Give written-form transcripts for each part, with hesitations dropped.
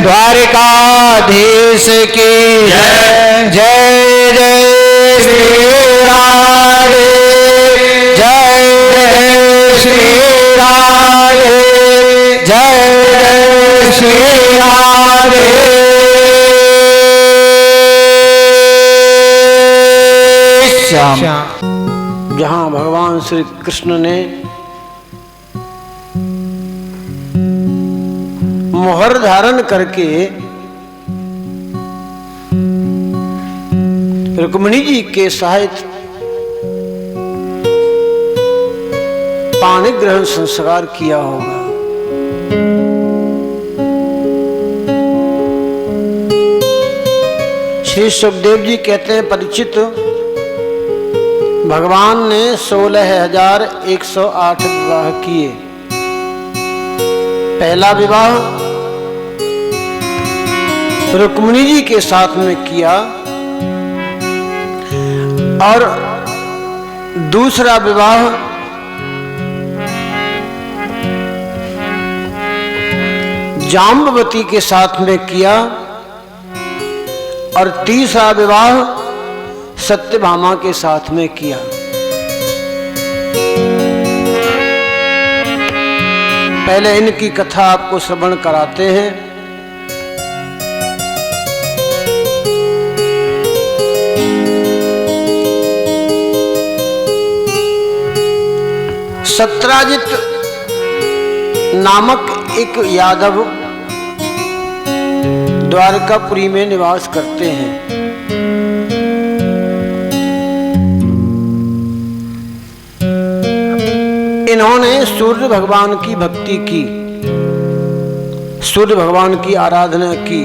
द्वारिकाधीश की जय। जय जय श्री राधे, जय जय श्री राधे, जय जय श्री राधे। जहाँ भगवान श्री कृष्ण ने मोहर धारण करके रुक्मिणी जी के सहित पाणी ग्रहण संस्कार किया होगा। श्री सुखदेव जी कहते हैं, परीक्षित, भगवान ने 16,108 विवाह किए। पहला विवाह रुक्मिणी जी के साथ में किया और दूसरा विवाह जाम्बवती के साथ में किया और तीसरा विवाह सत्यभामा के साथ में किया। पहले इनकी कथा आपको श्रवण कराते हैं। सत्राजित नामक एक यादव द्वारकापुरी में निवास करते हैं। इन्होंने सूर्य भगवान की भक्ति की, सूर्य भगवान की आराधना की।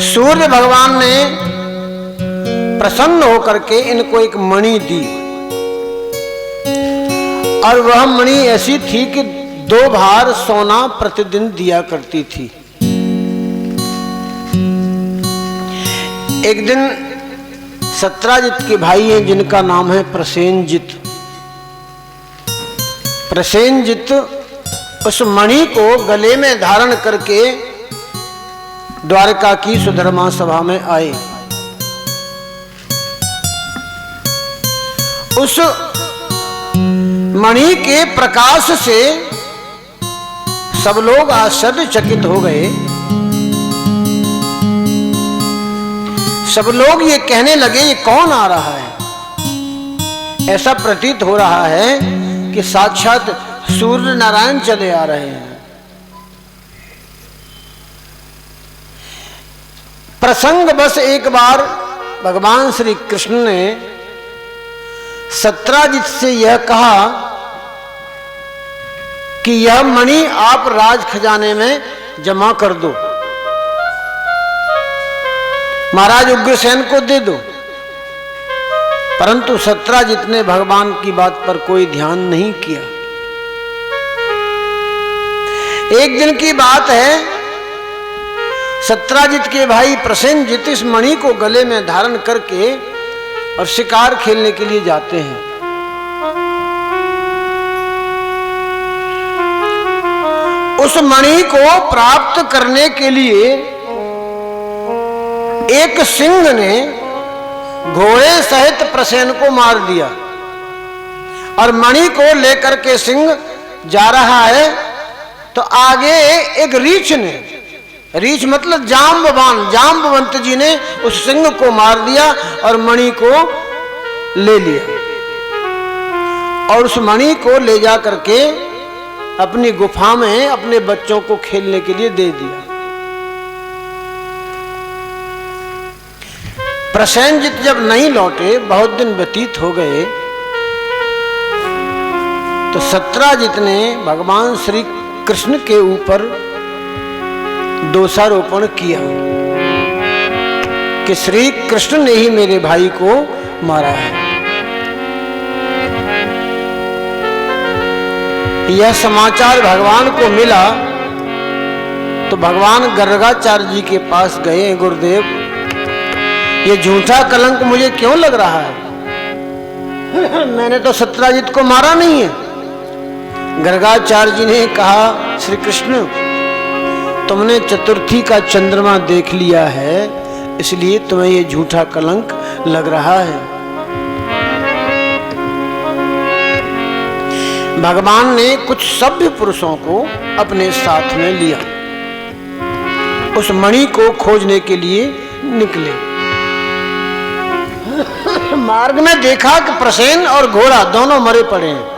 सूर्य भगवान ने प्रसन्न होकर के इनको एक मणि दी और वह मणि ऐसी थी कि 2 भार सोना प्रतिदिन दिया करती थी। एक दिन सत्राजित के भाई हैं जिनका नाम है प्रसेनजित। प्रसेनजित उस मणि को गले में धारण करके द्वारका की सुधर्मा सभा में आए। उस मणि के प्रकाश से सब लोग आश्चर्यचकित हो गए। सब लोग ये कहने लगे, ये कौन आ रहा है? ऐसा प्रतीत हो रहा है कि साक्षात सूर्य नारायण चले आ रहे हैं। प्रसंग बस एक बार भगवान श्री कृष्ण ने सत्राजित से यह कहा कि यह मणि आप राज खजाने में जमा कर दो, महाराज उग्रसेन को दे दो। परंतु सत्राजित ने भगवान की बात पर कोई ध्यान नहीं किया। एक दिन की बात है, सत्राजित के भाई प्रसेनजित इस मणि को गले में धारण करके और शिकार खेलने के लिए जाते हैं। उस मणि को प्राप्त करने के लिए एक सिंह ने घोड़े सहित प्रसेन को मार दिया और मणि को लेकर के सिंह जा रहा है तो आगे एक रीछ ने, रीछ मतलब जाम्बवंत जी ने उस सिंह को मार दिया और मणि को ले लिया और उस मणि को ले जा करके अपनी गुफा में अपने बच्चों को खेलने के लिए दे दिया। प्रसेनजित जब नहीं लौटे, बहुत दिन व्यतीत हो गए, तो सत्राजित ने भगवान श्री कृष्ण के ऊपर दोषारोपण किया कि श्री कृष्ण ने ही मेरे भाई को मारा है। यह समाचार भगवान को मिला तो भगवान गर्गाचार्य जी के पास गए। गुरुदेव, ये झूठा कलंक मुझे क्यों लग रहा है? मैंने तो सत्राजित को मारा नहीं है। गर्गाचार्य जी ने कहा, श्री कृष्ण तुमने चतुर्थी का चंद्रमा देख लिया है, इसलिए तुम्हें ये झूठा कलंक लग रहा है। भगवान ने कुछ सभ्य पुरुषों को अपने साथ में लिया, उस मणि को खोजने के लिए निकले। मार्ग में देखा कि प्रसेन और घोड़ा दोनों मरे पड़े हैं।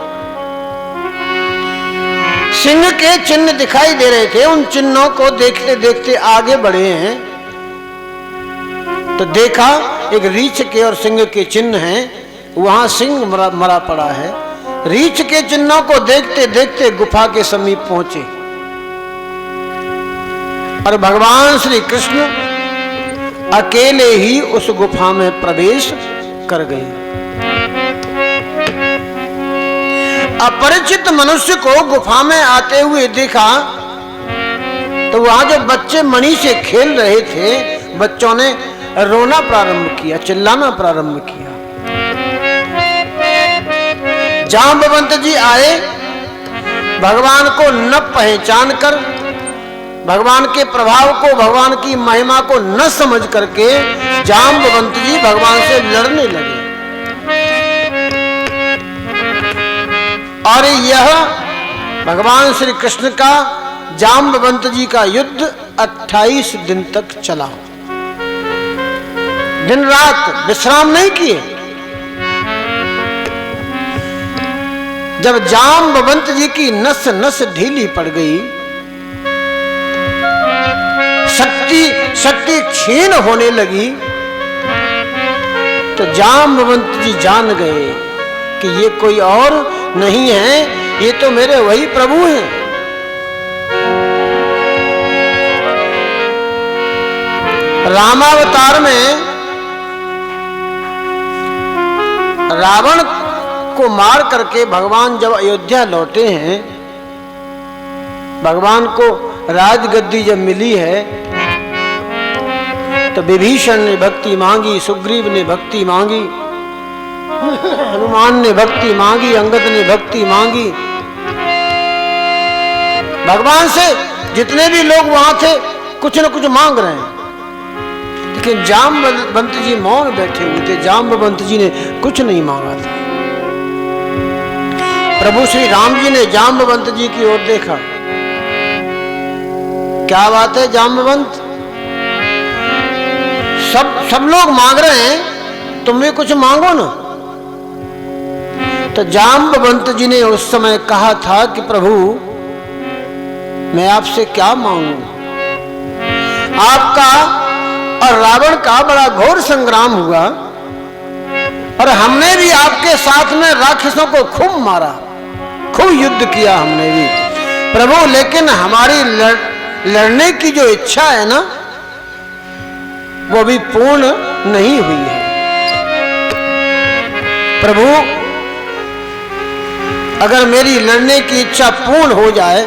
सिंह के चिन्ह दिखाई दे रहे थे, उन चिन्हों को देखते देखते आगे बढ़े हैं तो देखा एक रीछ के और सिंह के चिन्ह हैं, वहां सिंह मरा पड़ा है। रीछ के चिन्हों को देखते देखते गुफा के समीप पहुंचे और भगवान श्री कृष्ण अकेले ही उस गुफा में प्रवेश कर गए। अपरिचित मनुष्य को गुफा में आते हुए देखा तो वहां जो बच्चे मणि से खेल रहे थे, बच्चों ने रोना प्रारंभ किया, चिल्लाना प्रारंभ किया। जांबवंत जी आए, भगवान को न पहचान कर, भगवान के प्रभाव को, भगवान की महिमा को न समझ करके जांबवंत जी भगवान से लड़ने लगे। और यह भगवान श्री कृष्ण का जांबवंत जी का युद्ध 28 दिन तक चला। दिन रात विश्राम नहीं किए। जब जांबवंत जी की नस नस ढीली पड़ गई, शक्ति क्षीण होने लगी, तो जांबवंत जी जान गए कि ये कोई और नहीं है, ये तो मेरे वही प्रभु हैं। रामावतार में रावण को मार करके भगवान जब अयोध्या लौटे हैं, भगवान को राजगद्दी जब मिली है तो विभीषण ने भक्ति मांगी, सुग्रीव ने भक्ति मांगी, हनुमान ने भक्ति मांगी, अंगद ने भक्ति मांगी। भगवान से जितने भी लोग वहां थे कुछ न कुछ मांग रहे हैं, लेकिन जांबवंत जी मौन बैठे हुए थे। जांबवंत जी ने कुछ नहीं मांगा था। प्रभु श्री राम जी ने जांबवंत जी की ओर देखा, क्या बात है जांबवंत, सब लोग मांग रहे हैं, तुम भी कुछ मांगो ना। तो जांबवंत जी ने उस समय कहा था कि प्रभु मैं आपसे क्या मांगू, आपका और रावण का बड़ा घोर संग्राम हुआ और हमने भी आपके साथ में राक्षसों को खूब मारा, खूब युद्ध किया हमने भी प्रभु, लेकिन हमारी लड़ने की जो इच्छा है ना वो भी पूर्ण नहीं हुई है। प्रभु अगर मेरी लड़ने की इच्छा पूर्ण हो जाए,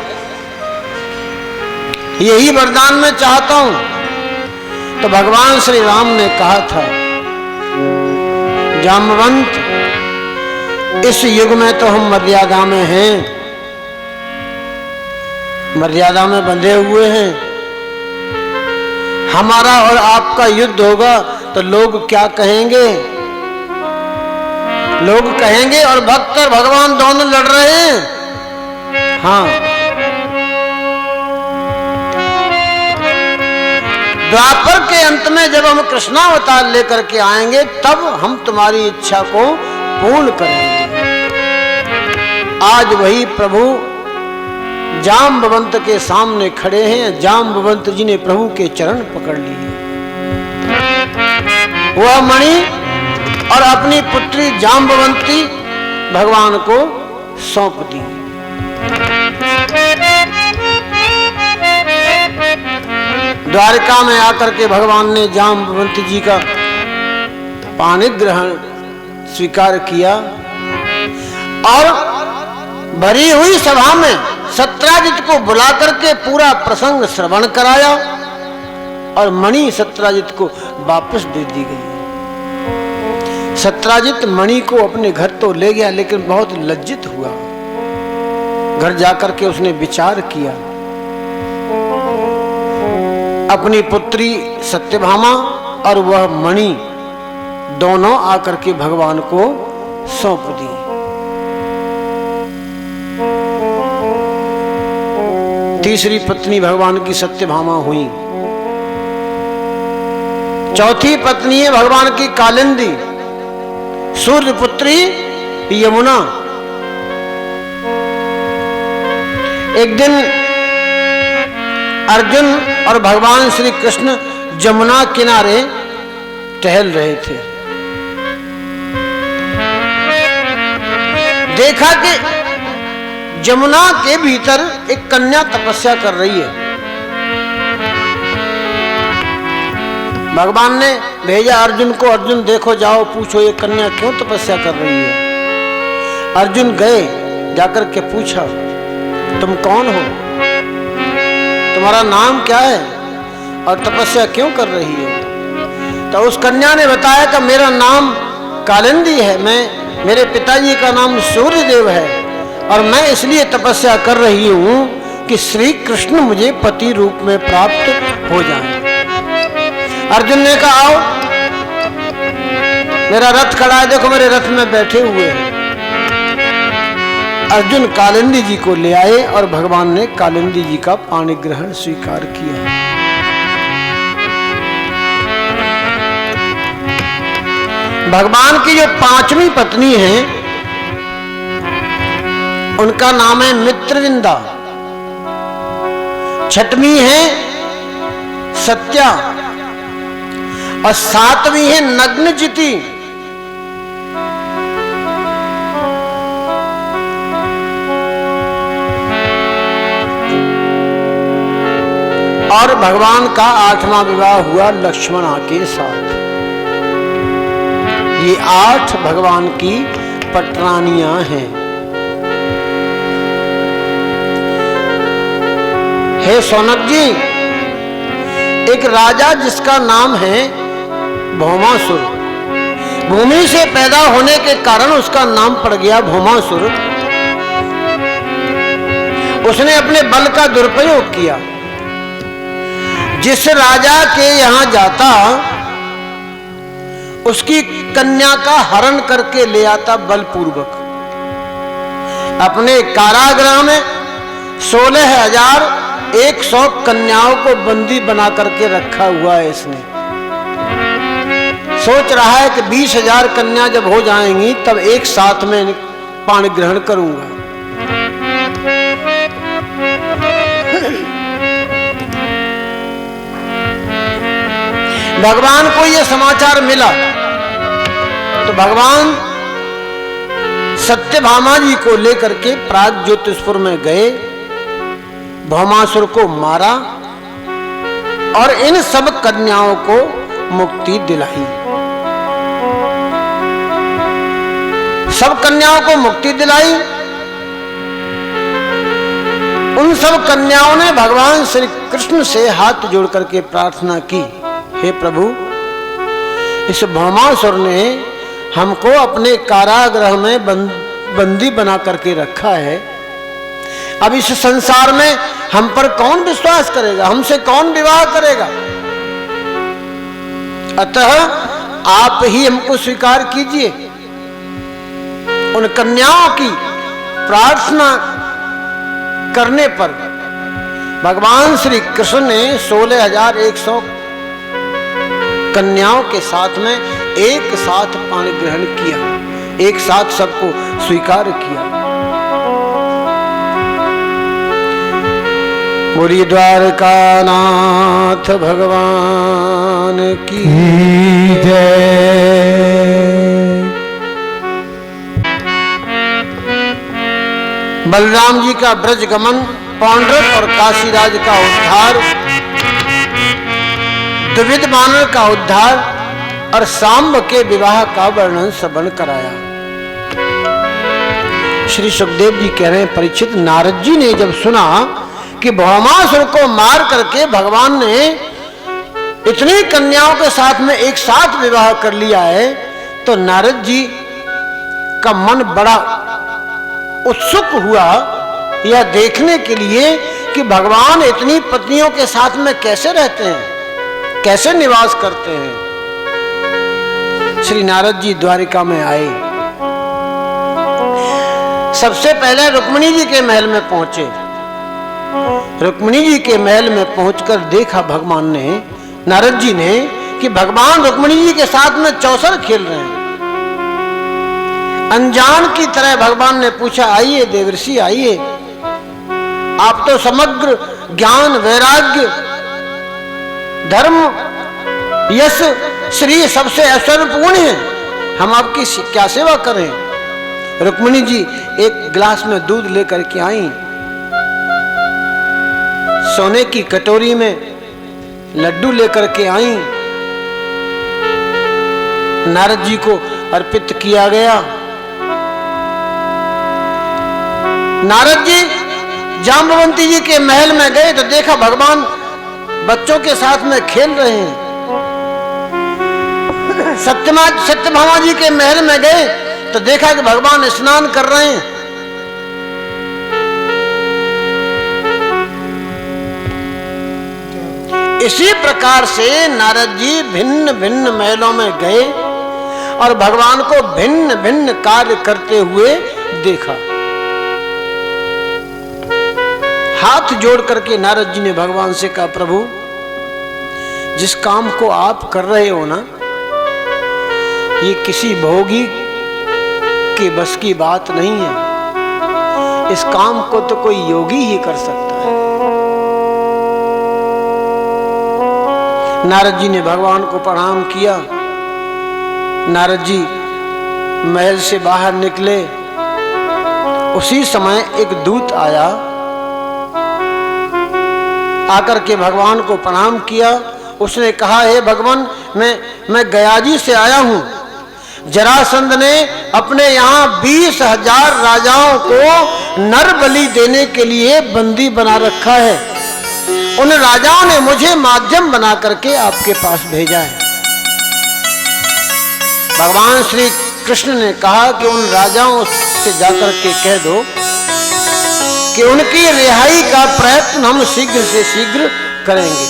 यही वरदान मैं चाहता हूं। तो भगवान श्री राम ने कहा था, जांबवंत इस युग में तो हम मर्यादा में हैं, मर्यादा में बंधे हुए हैं। हमारा और आपका युद्ध होगा तो लोग क्या कहेंगे, लोग कहेंगे और भक्त और भगवान दोनों लड़ रहे हैं। हाँ, द्वापर के अंत में जब हम कृष्णावतार लेकर के आएंगे तब हम तुम्हारी इच्छा को पूर्ण करेंगे। आज वही प्रभु जांबवंत के सामने खड़े हैं। जांबवंत जी ने प्रभु के चरण पकड़ लिए, वह मणि और अपनी पुत्री जांबवंती भगवान को सौंप दी। द्वारका में आकर के भगवान ने जांबवंती जी का पानी ग्रहण स्वीकार किया और भरी हुई सभा में सत्राजित को बुला करके पूरा प्रसंग श्रवण कराया और मणि सत्राजित को वापस दे दी गई। सत्राजित मणि को अपने घर तो ले गया, लेकिन बहुत लज्जित हुआ। घर जाकर के उसने विचार किया अपनी पुत्री सत्यभामा और वह मणि दोनों आकर के भगवान को सौंप दी। तीसरी पत्नी भगवान की सत्यभामा हुई। चौथी पत्नी है भगवान की कालिंदी, सूर्यपुत्री यमुना। एक दिन अर्जुन और भगवान श्री कृष्ण जमुना किनारे टहल रहे थे। देखा कि जमुना के भीतर एक कन्या तपस्या कर रही है। भगवान ने भेजा अर्जुन को, अर्जुन देखो जाओ पूछो ये कन्या क्यों तपस्या कर रही है। अर्जुन गए, जाकर के पूछा तुम कौन हो, तुम्हारा नाम क्या है और तपस्या क्यों कर रही हो। तो उस कन्या ने बताया कि मेरा नाम कालिंदी है, मेरे पिताजी का नाम सूर्यदेव है और मैं इसलिए तपस्या कर रही हूं कि श्री कृष्ण मुझे पति रूप में प्राप्त हो जाएं। अर्जुन ने कहा आओ, मेरा रथ खड़ा है, देखो मेरे रथ में बैठे हुए हैं। अर्जुन कालिंदी जी को ले आए और भगवान ने कालिंदी जी का पाणी ग्रहण स्वीकार किया। भगवान की जो पांचवी पत्नी है उनका नाम है मित्रविंदा, छठवीं है सत्या और सातवीं है नग्नजिति। और भगवान का आठवां विवाह हुआ लक्ष्मण के साथ। ये 8 भगवान की पटरानियां हैं। हे सौनक जी, एक राजा जिसका नाम है भौमासुर, भूमि से पैदा होने के कारण उसका नाम पड़ गया भौमासुर। उसने अपने बल का दुरुपयोग किया। जिस राजा के यहां जाता उसकी कन्या का हरण करके ले आता बलपूर्वक। अपने कारागृह में 16,100 कन्याओं को बंदी बना करके रखा हुआ है इसने। सोच रहा है कि 20,000 कन्या जब हो जाएंगी तब एक साथ में पाणी ग्रहण करूंगा। भगवान को यह समाचार मिला तो भगवान सत्यभामा जी को लेकर के प्राग ज्योतिषपुर में गए, भौमासुर को मारा और इन सब कन्याओं को मुक्ति दिलाई। सब कन्याओं को मुक्ति दिलाई। उन सब कन्याओं ने भगवान श्री कृष्ण से हाथ जोड़ करके प्रार्थना की, हे प्रभु, इस भौमासुर ने हमको अपने कारागृह में बंदी बना करके रखा है। अब इस संसार में हम पर कौन विश्वास करेगा, हमसे कौन विवाह करेगा। अतः आप ही हमको स्वीकार कीजिए। उन कन्याओं की प्रार्थना करने पर भगवान श्री कृष्ण ने 16,100 कन्याओं के साथ में एक साथ पाणी ग्रहण किया, एक साथ सबको स्वीकार किया। बोलिए द्वारका नाथ भगवान की जय। बलराम जी का ब्रज गमन, पौंड्रक और काशीराज का उद्धार, द्विविध बानर का उद्धार और सांब के विवाह का वर्णन श्रवण कराया। श्री सुखदेव जी कह रहे हैं, परीक्षित, नारद जी ने जब सुना कि भौमासुर को मार करके भगवान ने इतनी कन्याओं के साथ में एक साथ विवाह कर लिया है, तो नारद जी का मन बड़ा उत्सुक हुआ यह देखने के लिए कि भगवान इतनी पत्नियों के साथ में कैसे रहते हैं, कैसे निवास करते हैं। श्री नारद जी द्वारिका में आए, सबसे पहले रुक्मिणी जी के महल में पहुंचे। रुक्मिणी जी के महल में पहुंचकर देखा भगवान ने, नारद जी ने, कि भगवान रुक्मिणी जी के साथ में चौसर खेल रहे हैं। अनजान की तरह भगवान ने पूछा, आइए देवर्षि आइए, आप तो समग्र ज्ञान वैराग्य धर्म यश श्री सबसे ऐश्वर्यपूर्ण हैं, हम आपकी क्या सेवा करें। रुक्मिणी जी एक गिलास में दूध लेकर के आई, सोने की कटोरी में लड्डू लेकर के आई, नारद जी को अर्पित किया गया। नारद जी जाम्बवंती जी के महल में गए तो देखा भगवान बच्चों के साथ में खेल रहे हैं। सत्यभामा जी के महल में गए तो देखा कि भगवान स्नान कर रहे हैं। इसी प्रकार से नारद जी भिन्न भिन्न महलों में गए और भगवान को भिन्न भिन्न कार्य करते हुए देखा। हाथ जोड़ करके नारद जी ने भगवान से कहा, प्रभु जिस काम को आप कर रहे हो ना, ये किसी भोगी के बस की बात नहीं है, इस काम को तो कोई योगी ही कर सकता है। नारद जी ने भगवान को प्रणाम किया। नारद जी महल से बाहर निकले, उसी समय एक दूत आया, आकर के भगवान को प्रणाम किया। उसने कहा, हे भगवान, मैं गयाजी से आया हूं। जरासंध ने अपने यहाँ 20,000 राजाओं को नर बलि देने के लिए बंदी बना रखा है। उन राजाओं ने मुझे माध्यम बना करके आपके पास भेजा है। भगवान श्री कृष्ण ने कहा कि उन राजाओं से जाकर के कह दो कि उनकी रिहाई का प्रयत्न हम शीघ्र से शीघ्र करेंगे।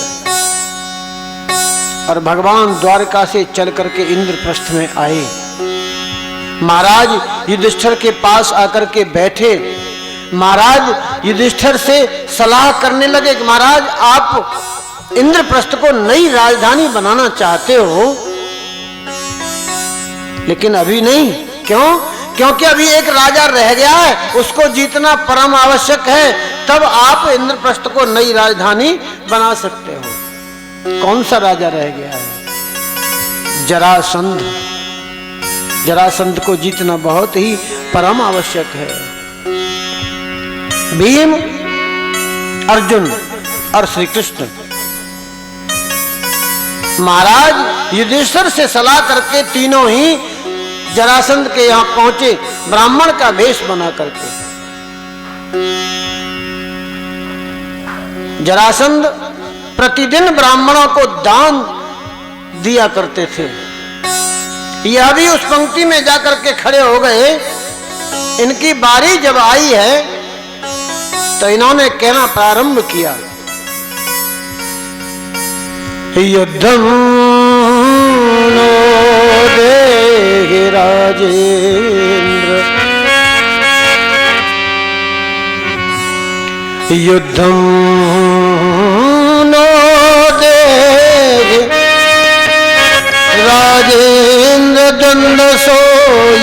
और भगवान द्वारका से चल करके इंद्रप्रस्थ में आए। महाराज युधिष्ठिर के पास आकर के बैठे। महाराज युधिष्ठिर से सलाह करने लगे कि महाराज आप इंद्रप्रस्थ को नई राजधानी बनाना चाहते हो, लेकिन अभी नहीं। क्यों? क्योंकि अभी एक राजा रह गया है, उसको जीतना परम आवश्यक है, तब आप इंद्रप्रस्थ को नई राजधानी बना सकते हो। कौन सा राजा रह गया है? जरासंध। जरासंध को जीतना बहुत ही परम आवश्यक है। भीम, अर्जुन और श्री कृष्ण महाराज युधिष्ठिर से सलाह करके तीनों ही जरासंध के यहां पहुंचे, ब्राह्मण का वेश बना करके। जरासंध प्रतिदिन ब्राह्मणों को दान दिया करते थे। यह भी उस पंक्ति में जाकर के खड़े हो गए। इनकी बारी जब आई है तो इन्होंने कहना प्रारंभ किया, युद्धम नो देहि राजेंद्र, युद्धम नो देहि राजेंद्र, दंड सो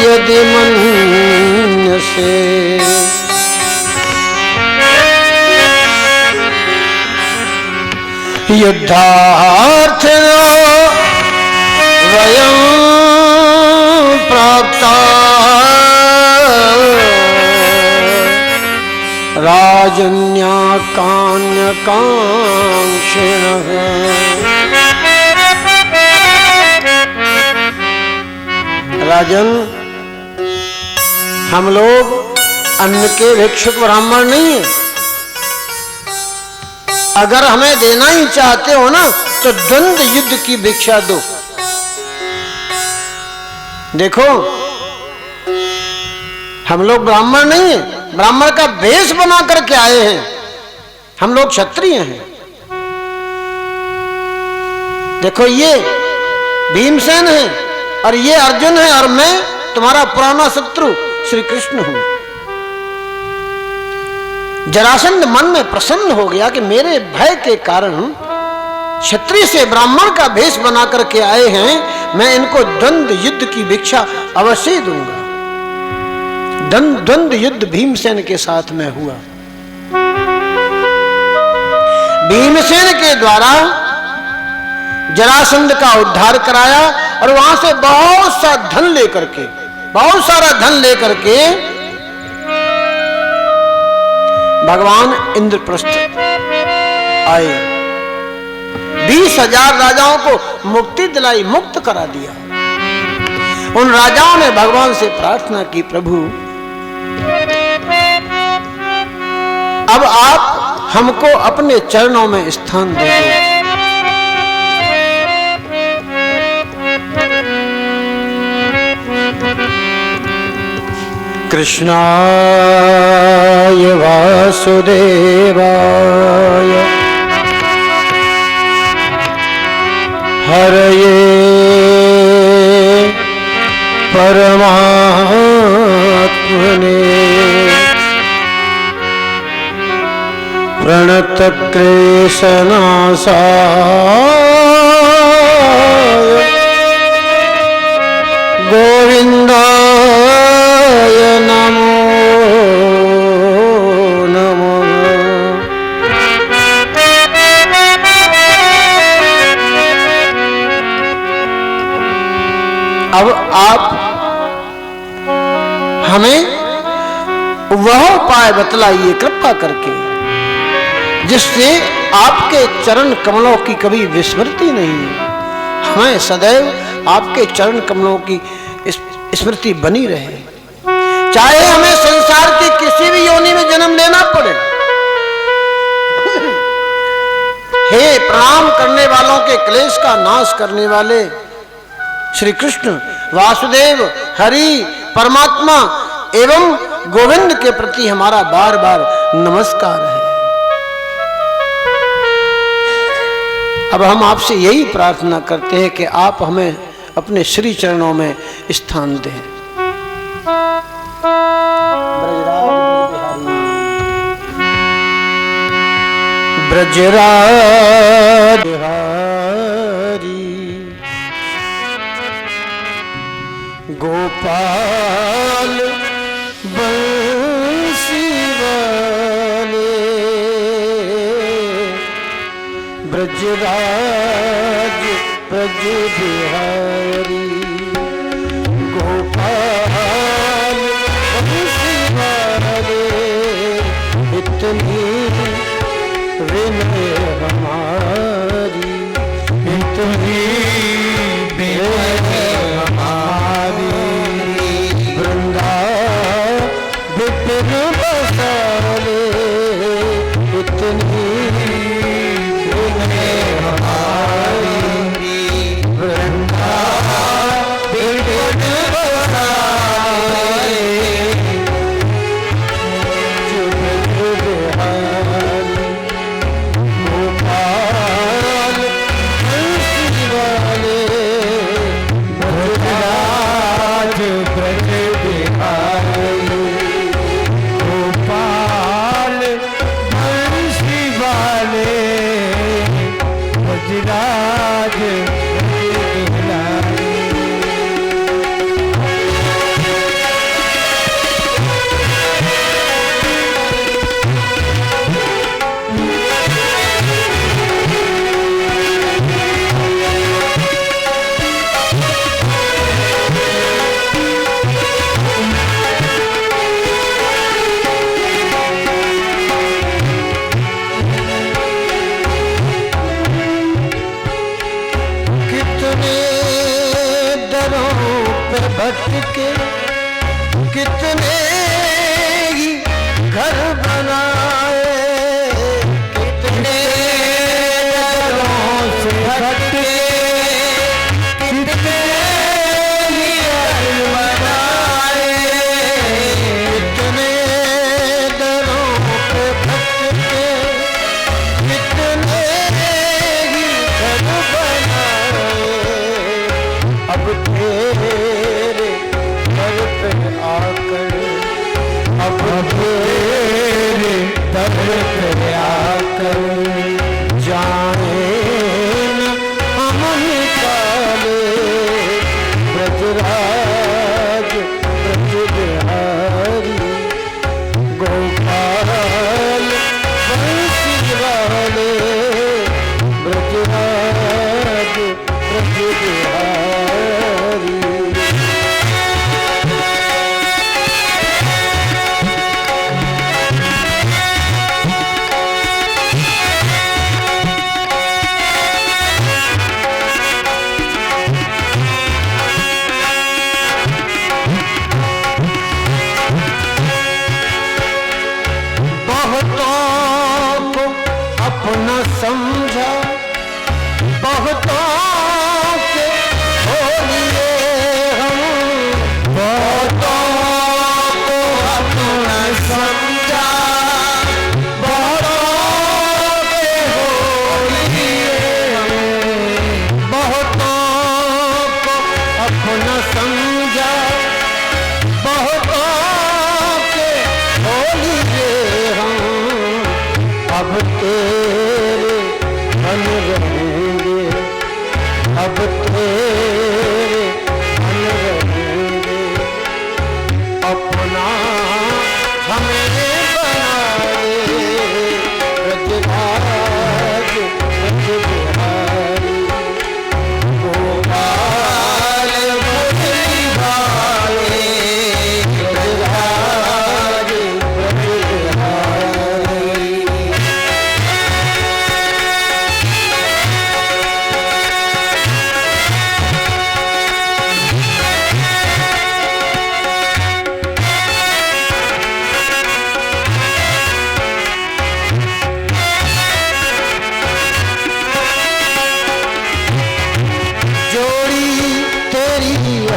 यदि मन्यसे। युद्धार्थनो वयं प्राप्ता राजन्याकान्यकांक्षिणः। राजन, हम लोग अन्न के भिक्षुक ब्राह्मण नहीं है। अगर हमें देना ही चाहते हो ना तो द्वंद्व युद्ध की भिक्षा दो। देखो, हम लोग ब्राह्मण नहीं है, ब्राह्मण का वेश बना करके आए हैं। हम लोग क्षत्रिय हैं। देखो ये भीमसेन है और ये अर्जुन है और मैं तुम्हारा पुराना शत्रु श्री कृष्ण हूं। जरासंध मन में प्रसन्न हो गया कि मेरे भय के कारण क्षत्रिय से ब्राह्मण का भेष बना करके आए हैं, मैं इनको द्वंद्व युद्ध की भिक्षा अवश्य दूंगा। द्वंद्व युद्ध भीमसेन के साथ में हुआ। भीमसेन के द्वारा जरासंध का उद्धार कराया और वहां से बहुत सा धन लेकर के, बहुत सारा धन लेकर के भगवान इंद्रप्रस्थ आए। 20,000 राजाओं को मुक्ति दिलाई, मुक्त करा दिया। उन राजाओं ने भगवान से प्रार्थना की, प्रभु अब आप हमको अपने चरणों में स्थान दे दो। कृष्णाय वासुदेवाय हरये परमात्मने प्रणतक्लेशनाशाय गोविन्दाय नमो नमः। अब आप हमें वह उपाय बतलाइए कृपा करके जिससे आपके चरण कमलों की कभी विस्मृति नहीं है। हमें सदैव आपके चरण कमलों की स्मृति बनी रहे, चाहे हमें संसार की किसी भी योनि में जन्म लेना पड़े। हे प्रणाम करने वालों के क्लेश का नाश करने वाले श्री कृष्ण वासुदेव हरि परमात्मा एवं गोविंद के प्रति हमारा बार बार नमस्कार है। अब हम आपसे यही प्रार्थना करते हैं कि आप हमें अपने श्री चरणों में स्थान दें। ब्रजराज बिहारी गोपाल बंसी वाले ब्रजराज ब्रज बिहारी गोपाल बंसी वाले इतनी विनय हमारी इतनी विनय हमारी वृंदा विपिन बसाले इतनी विनय हमारी वृंदा विपिन बसाले चुप बिहारी गोपाल बंसी वाले ब्रजराज ब्रज बिहारी गोपाल बंसी वाले ब्रजराज ब्रज बिहारी। कितने दरों पे भटके कितने ही घर बनाए कितने दरों से भटके कितने ही घर बनाए कितने दरों पे भटके अब तेरे दर पे आकर जाए न हम निकाले ब्रजराज ब्रजबिहारी गोपाल बंसी वाले ब्रजराज ब्रजबिहारी। अपना समझा बहुतों के हो लिए हम, बहुतों को अपना समझा बहुतों के हो लिए हम, बहुतों को अपना समझा बहुतों के हो लिए हम। अब तेरे बन रहेंगे, अब तेरे बन रहेंगे, अपना हमें बना ले ब्रजराज ब्रजबिहारी गोपाल बंसीवाले ब्रजराज ब्रजबिहारी।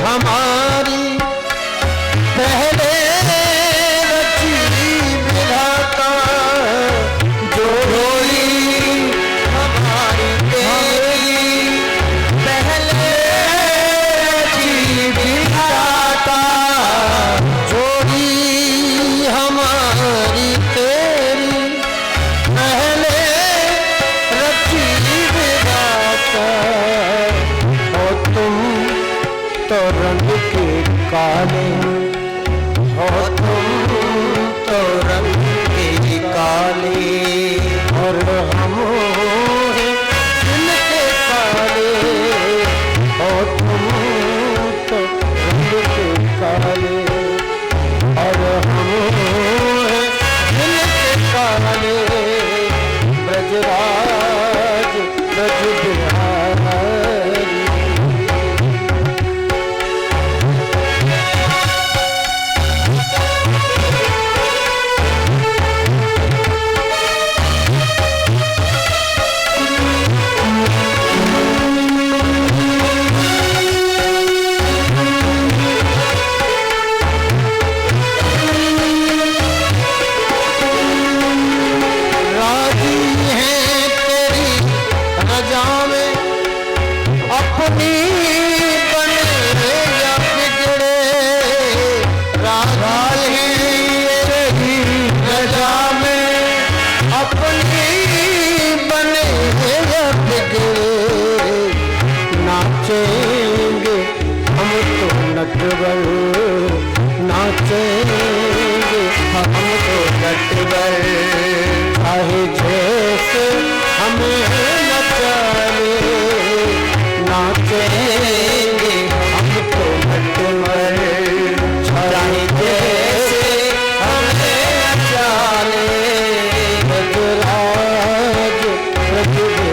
हमारी पहले रची विधाता जोड़ी हमारी तेरी पहले रची विधाता जोड़ी हमारी तेरी पहले रची विधाता। और तुम तो रंग के काले हो, तुम तो रंग के काले और हम दिल के काले हो, तुम तो रंग के काले और हम दिल के काले ब्रजराज ब्रजबिहारी। अपनी बने या बिगड़े राजी तेरी रजा में, अपनी बने या बिगड़े नाचेंगे हम तो नटवर, नाचेंगे हम तो नटवर चाहे जैसे हमें नचाले नाचेंगे हम तो नटवर चाहे जैसे हमें नचाले ब्रजराज ब्रजबिहारी।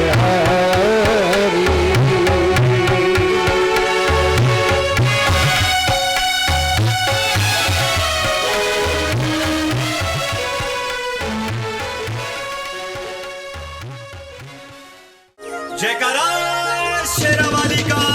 जयकारा शेरावाली का।